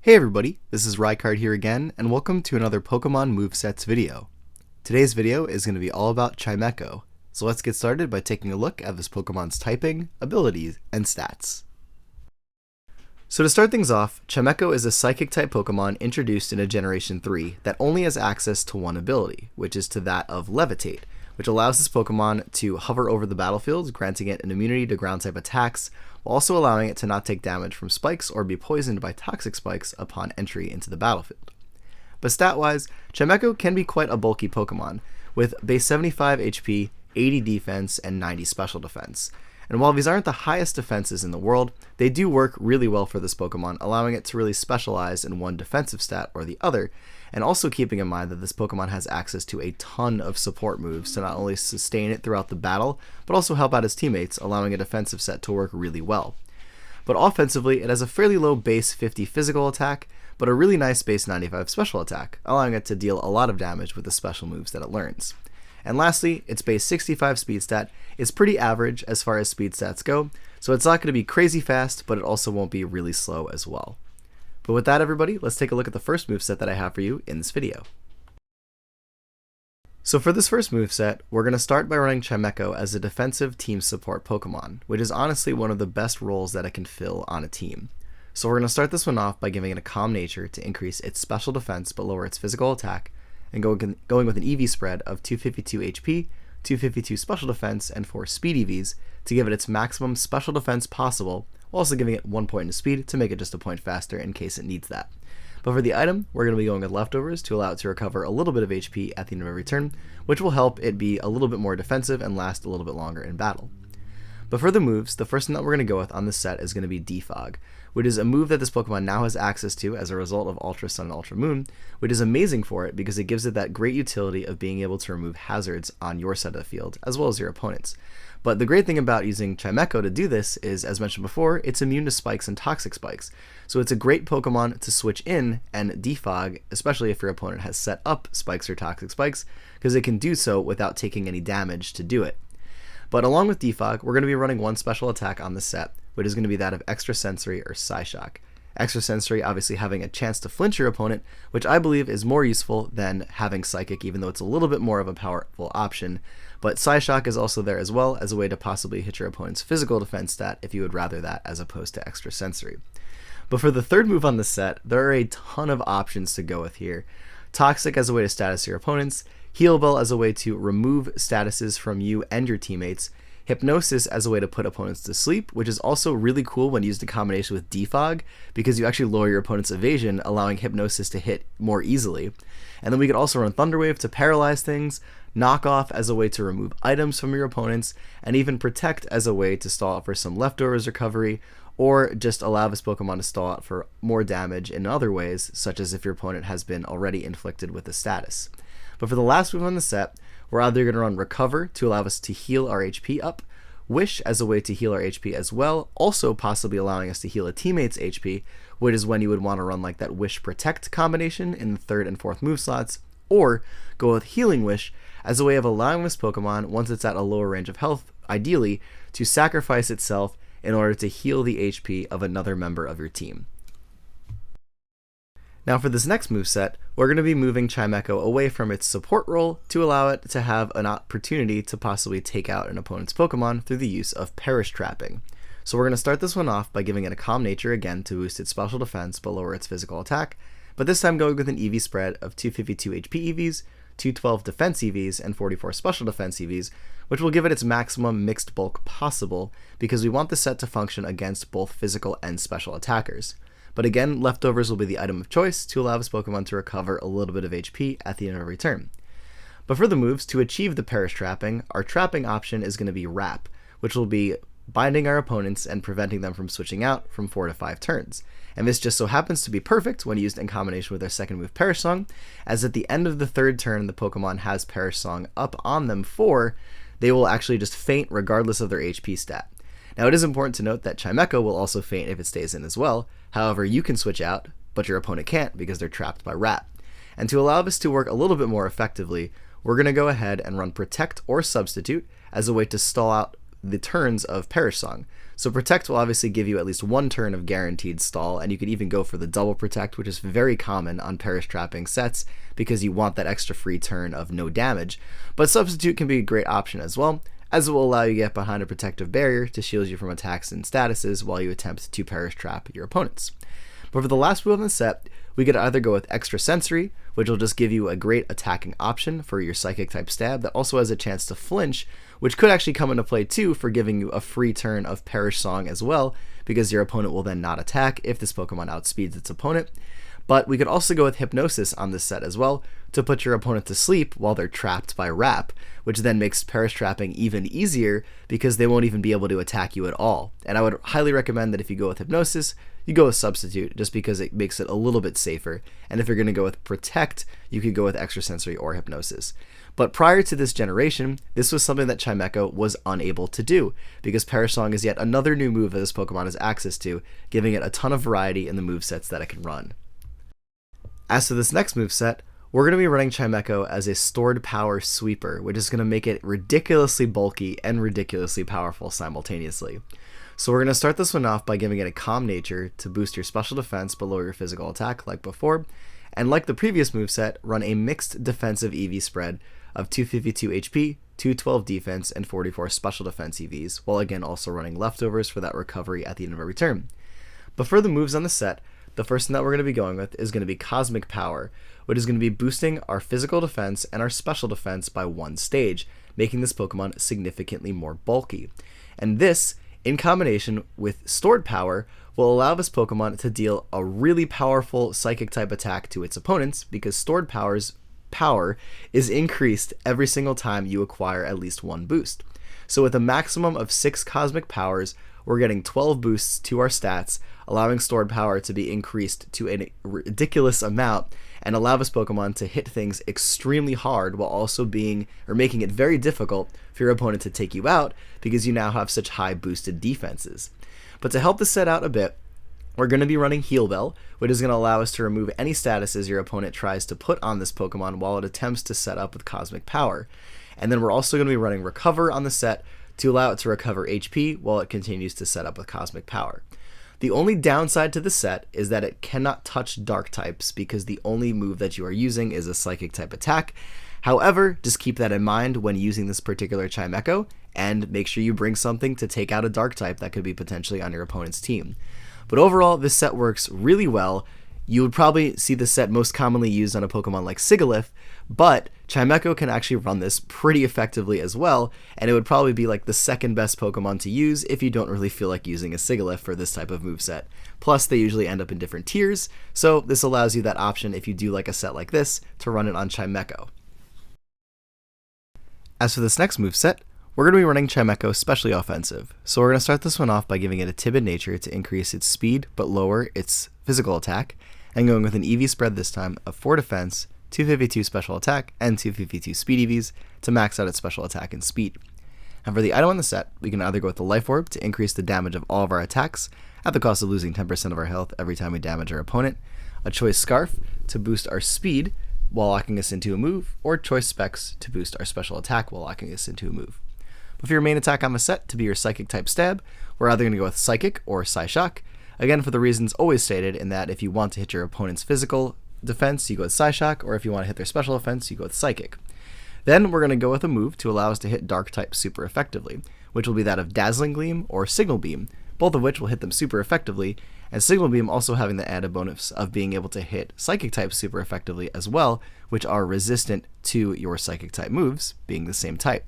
Hey everybody, this is Rykard here again, and welcome to another Pokemon Movesets video. Today's video is going to be all about Chimecho, so let's get started by taking a look at this Pokemon's typing, abilities, and stats. So to start things off, Chimecho is a Psychic-type Pokemon introduced in a Generation 3 that only has access to one ability, which is to that of Levitate, which allows this Pokemon to hover over the battlefield, granting it an immunity to ground-type attacks, while also allowing it to not take damage from spikes or be poisoned by toxic spikes upon entry into the battlefield. But stat-wise, Chimecho can be quite a bulky Pokemon, with base 75 HP, 80 defense, and 90 special defense. And while these aren't the highest defenses in the world, they do work really well for this Pokemon, allowing it to really specialize in one defensive stat or the other, and also keeping in mind that this Pokemon has access to a ton of support moves to not only sustain it throughout the battle, but also help out his teammates, allowing a defensive set to work really well. But offensively, it has a fairly low base 50 physical attack, but a really nice base 95 special attack, allowing it to deal a lot of damage with the special moves that it learns. And lastly, its base 65 speed stat is pretty average as far as speed stats go, so it's not going to be crazy fast, but it also won't be really slow as well. But with that everybody, let's take a look at the first moveset that I have for you in this video. So for this first moveset, we're going to start by running Chimecho as a defensive team support Pokemon, which is honestly one of the best roles that it can fill on a team. So we're going to start this one off by giving it a Calm Nature to increase its special defense but lower its physical attack, and going with an EV spread of 252 HP, 252 special defense, and 4 speed EVs to give it its maximum special defense possible, while also giving it 1 point in speed to make it just a point faster in case it needs that. But for the item, we're going to be going with Leftovers to allow it to recover a little bit of HP at the end of every turn, which will help it be a little bit more defensive and last a little bit longer in battle. But for the moves, the first one that we're going to go with on this set is going to be Defog, which is a move that this Pokemon now has access to as a result of Ultra Sun and Ultra Moon, which is amazing for it because it gives it that great utility of being able to remove hazards on your side of the field, as well as your opponent's. But the great thing about using Chimecho to do this is, as mentioned before, it's immune to spikes and toxic spikes. So it's a great Pokemon to switch in and defog, especially if your opponent has set up spikes or toxic spikes, because it can do so without taking any damage to do it. But along with Defog, we're going to be running one special attack on this set, which is going to be that of Extrasensory or Psyshock. Extrasensory obviously having a chance to flinch your opponent, which I believe is more useful than having Psychic, even though it's a little bit more of a powerful option. But Psyshock is also there as well as a way to possibly hit your opponent's physical defense stat if you would rather that as opposed to Extrasensory. But for the third move on the set, there are a ton of options to go with here. Toxic as a way to status your opponents, Heal Bell as a way to remove statuses from you and your teammates, Hypnosis as a way to put opponents to sleep, which is also really cool when used in combination with Defog, because you actually lower your opponent's evasion, allowing Hypnosis to hit more easily. And then we could also run Thunder Wave to paralyze things, Knock Off as a way to remove items from your opponents, and even Protect as a way to stall out for some leftovers recovery, or just allow this Pokemon to stall out for more damage in other ways, such as if your opponent has been already inflicted with a status. But for the last move on the set, we're either going to run Recover to allow us to heal our HP up, Wish as a way to heal our HP as well, also possibly allowing us to heal a teammate's HP, which is when you would want to run like that Wish Protect combination in the third and fourth move slots, or go with Healing Wish as a way of allowing this Pokemon, once it's at a lower range of health, ideally, to sacrifice itself in order to heal the HP of another member of your team. Now for this next moveset, we're going to be moving Chimecho away from its support role to allow it to have an opportunity to possibly take out an opponent's Pokemon through the use of Perish Trapping. So we're going to start this one off by giving it a Calm Nature again to boost its special defense but lower its physical attack, but this time going with an EV spread of 252 HP EVs, 212 defense EVs, and 44 special defense EVs, which will give it its maximum mixed bulk possible because we want the set to function against both physical and special attackers. But again, Leftovers will be the item of choice to allow this Pokemon to recover a little bit of HP at the end of every turn. But for the moves, to achieve the Perish Trapping, our trapping option is going to be Wrap, which will be binding our opponents and preventing them from switching out from 4 to 5 turns. And this just so happens to be perfect when used in combination with our second move Perish Song, as at the end of the third turn the Pokemon has Perish Song up on them for, they will actually just faint regardless of their HP stat. Now it is important to note that Chimecho will also faint if it stays in as well, however you can switch out, but your opponent can't because they're trapped by Wrap. And to allow this to work a little bit more effectively, we're going to go ahead and run Protect or Substitute as a way to stall out the turns of Perish Song. So Protect will obviously give you at least one turn of guaranteed stall, and you could even go for the double Protect, which is very common on Perish trapping sets because you want that extra free turn of no damage. But Substitute can be a great option as well, as it will allow you to get behind a protective barrier to shield you from attacks and statuses while you attempt to Perish trap your opponents. But for the last move in the set, we could either go with Extra Sensory, which will just give you a great attacking option for your Psychic type stab that also has a chance to flinch, which could actually come into play too for giving you a free turn of Perish Song as well, because your opponent will then not attack if this Pokemon outspeeds its opponent. But we could also go with Hypnosis on this set as well to put your opponent to sleep while they're trapped by Wrap, which then makes Perish trapping even easier because they won't even be able to attack you at all. And I would highly recommend that if you go with Hypnosis, you go with Substitute just because it makes it a little bit safer. And if you're going to go with Protect, you could go with Extra Sensory or Hypnosis. But prior to this generation, this was something that Chimecho was unable to do, because Perish Song is yet another new move that this Pokemon has access to, giving it a ton of variety in the movesets that it can run. As to this next moveset, we're going to be running Chimecho as a Stored Power Sweeper, which is going to make it ridiculously bulky and ridiculously powerful simultaneously. So we're going to start this one off by giving it a Calm Nature to boost your special defense but lower your physical attack like before, and like the previous moveset, run a mixed defensive EV spread of 252 HP, 212 defense, and 44 special defense EVs, while again also running leftovers for that recovery at the end of every turn. But for the moves on the set, the first thing that we're going to be going with is going to be Cosmic Power, which is going to be boosting our physical defense and our special defense by one stage, making this Pokemon significantly more bulky. And this, in combination with Stored Power, will allow this Pokemon to deal a really powerful Psychic type attack to its opponents, because Stored Power's power is increased every single time you acquire at least one boost. So with a maximum of 6 Cosmic Powers, we're getting 12 boosts to our stats, allowing Stored Power to be increased to a ridiculous amount and allow this Pokemon to hit things extremely hard while also making it very difficult for your opponent to take you out because you now have such high boosted defenses. But to help this set out a bit, we're going to be running Heal Bell, which is going to allow us to remove any statuses your opponent tries to put on this Pokemon while it attempts to set up with Cosmic Power. And then we're also going to be running Recover on the set to allow it to recover HP while it continues to set up with Cosmic Power. The only downside to the set is that it cannot touch Dark types because the only move that you are using is a Psychic type attack. However, just keep that in mind when using this particular Chimecho, and make sure you bring something to take out a Dark type that could be potentially on your opponent's team. But overall, this set works really well. You would probably see this set most commonly used on a Pokemon like Sigilyph, but Chimecho can actually run this pretty effectively as well, and it would probably be like the second best Pokemon to use if you don't really feel like using a Sigilyph for this type of moveset. Plus, they usually end up in different tiers, so this allows you that option if you do like a set like this to run it on Chimecho. As for this next moveset, we're going to be running Chimecho Specially Offensive, so we're going to start this one off by giving it a Timid Nature to increase its speed but lower its physical attack, and going with an EV spread this time of 4 defense, 252 special attack, and 252 speed EVs to max out its special attack and speed. And for the item on the set, we can either go with the Life Orb to increase the damage of all of our attacks at the cost of losing 10% of our health every time we damage our opponent, a Choice Scarf to boost our speed while locking us into a move, or Choice Specs to boost our special attack while locking us into a move. But for your main attack on the set to be your Psychic type stab, we're either going to go with Psychic or Psyshock, again for the reasons always stated, in that if you want to hit your opponent's physical defense, you go with Psyshock, or if you want to hit their special defense, you go with Psychic. Then we're going to go with a move to allow us to hit Dark type super effectively, which will be that of Dazzling Gleam or Signal Beam, both of which will hit them super effectively, and Signal Beam also having the added bonus of being able to hit Psychic type super effectively as well, which are resistant to your Psychic type moves, being the same type.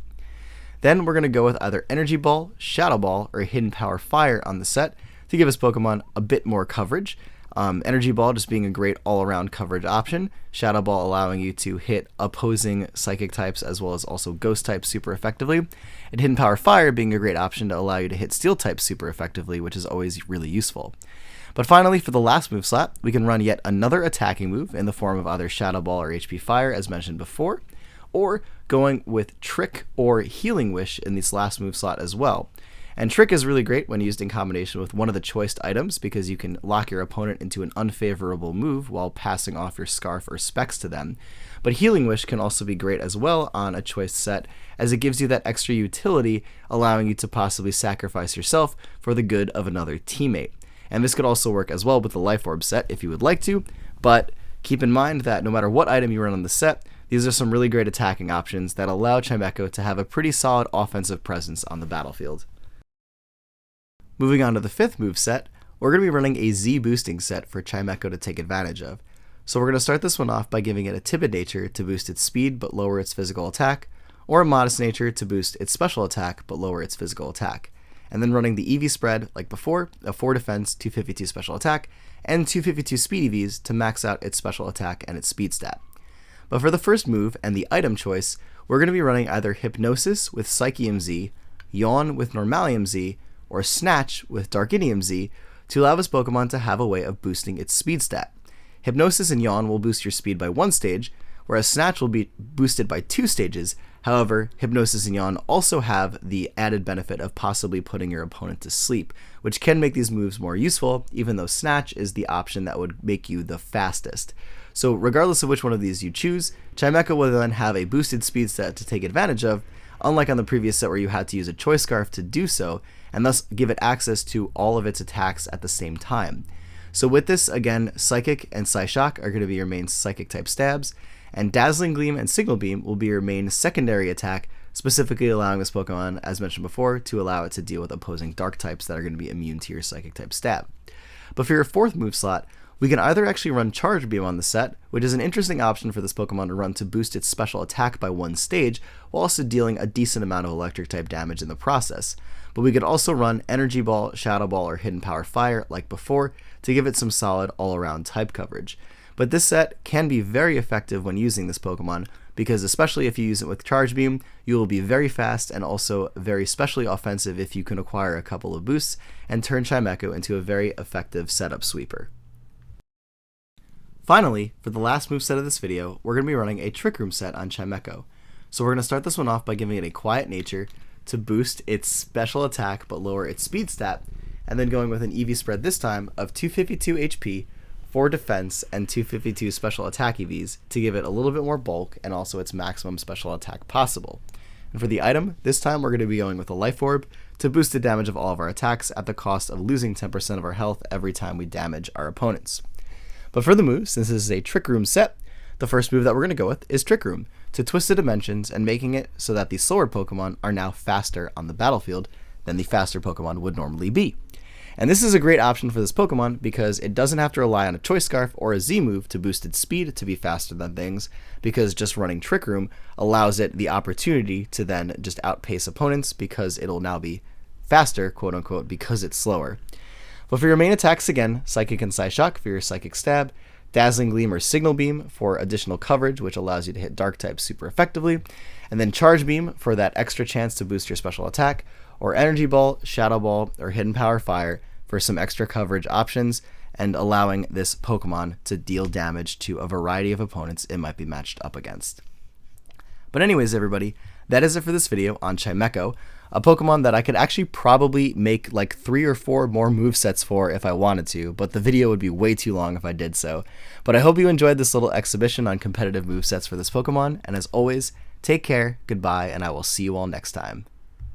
Then we're going to go with either Energy Ball, Shadow Ball, or Hidden Power Fire on the set to give us Pokemon a bit more coverage. Energy Ball just being a great all-around coverage option, Shadow Ball allowing you to hit opposing Psychic types as well as also Ghost types super effectively, and Hidden Power Fire being a great option to allow you to hit Steel types super effectively, which is always really useful. But finally, for the last move slot, we can run yet another attacking move in the form of either Shadow Ball or HP Fire as mentioned before, or going with Trick or Healing Wish in this last move slot as well. And Trick is really great when used in combination with one of the choiced items because you can lock your opponent into an unfavorable move while passing off your Scarf or Specs to them. But Healing Wish can also be great as well on a choiced set, as it gives you that extra utility, allowing you to possibly sacrifice yourself for the good of another teammate. And this could also work as well with the Life Orb set if you would like to, but keep in mind that no matter what item you run on the set, these are some really great attacking options that allow Chimecho to have a pretty solid offensive presence on the battlefield. Moving on to the fifth move set, we're going to be running a Z boosting set for Chimecho to take advantage of. So we're going to start this one off by giving it a Timid nature to boost its speed but lower its physical attack, or a Modest nature to boost its special attack but lower its physical attack. And then running the EV spread like before, a 4 defense, 252 special attack, and 252 speed EVs to max out its special attack and its speed stat. But for the first move and the item choice, we're going to be running either Hypnosis with Psychium Z, Yawn with Normalium Z, or Snatch with Darkinium Z to allow this Pokemon to have a way of boosting its speed stat. Hypnosis and Yawn will boost your speed by 1 stage, whereas Snatch will be boosted by 2 stages. However, Hypnosis and Yawn also have the added benefit of possibly putting your opponent to sleep, which can make these moves more useful, even though Snatch is the option that would make you the fastest. So regardless of which one of these you choose, Chimecho will then have a boosted speed stat to take advantage of, unlike on the previous set where you had to use a Choice Scarf to do so, and thus give it access to all of its attacks at the same time. So with this, again, Psychic and Psyshock are going to be your main Psychic type stabs, and Dazzling Gleam and Signal Beam will be your main secondary attack, specifically allowing this Pokemon, as mentioned before, to allow it to deal with opposing Dark types that are going to be immune to your Psychic type stab. But for your fourth move slot, we can either actually run Charge Beam on the set, which is an interesting option for this Pokemon to run to boost its special attack by 1 stage, while also dealing a decent amount of electric type damage in the process. But we could also run Energy Ball, Shadow Ball, or Hidden Power Fire like before to give it some solid all-around type coverage. But this set can be very effective when using this Pokemon, because especially if you use it with Charge Beam, you will be very fast and also very specially offensive if you can acquire a couple of boosts and turn Chimecho into a very effective setup sweeper. Finally, for the last moveset of this video, we're going to be running a Trick Room set on Chimecho. So we're going to start this one off by giving it a Quiet Nature to boost its special attack but lower its speed stat, and then going with an EV spread this time of 252 HP, 4 defense, and 252 special attack EVs to give it a little bit more bulk and also its maximum special attack possible. And for the item, this time we're going to be going with a Life Orb to boost the damage of all of our attacks at the cost of losing 10% of our health every time we damage our opponents. But for the moves, since this is a Trick Room set, the first move that we're going to go with is Trick Room, to twist the dimensions and making it so that the slower Pokemon are now faster on the battlefield than the faster Pokemon would normally be. And this is a great option for this Pokemon because it doesn't have to rely on a Choice Scarf or a Z move to boost its speed to be faster than things, because just running Trick Room allows it the opportunity to then just outpace opponents because it'll now be faster, quote unquote, because it's slower. But for your main attacks, again, Psychic and Psyshock for your Psychic Stab, Dazzling Gleam or Signal Beam for additional coverage, which allows you to hit Dark types super effectively, and then Charge Beam for that extra chance to boost your special attack, or Energy Ball, Shadow Ball, or Hidden Power Fire for some extra coverage options, and allowing this Pokemon to deal damage to a variety of opponents it might be matched up against. But anyways, everybody, that is it for this video on Chimecho, a Pokemon that I could actually probably make like 3 or 4 more movesets for if I wanted to, but the video would be way too long if I did so. But I hope you enjoyed this little exhibition on competitive movesets for this Pokemon, and as always, take care, goodbye, and I will see you all next time.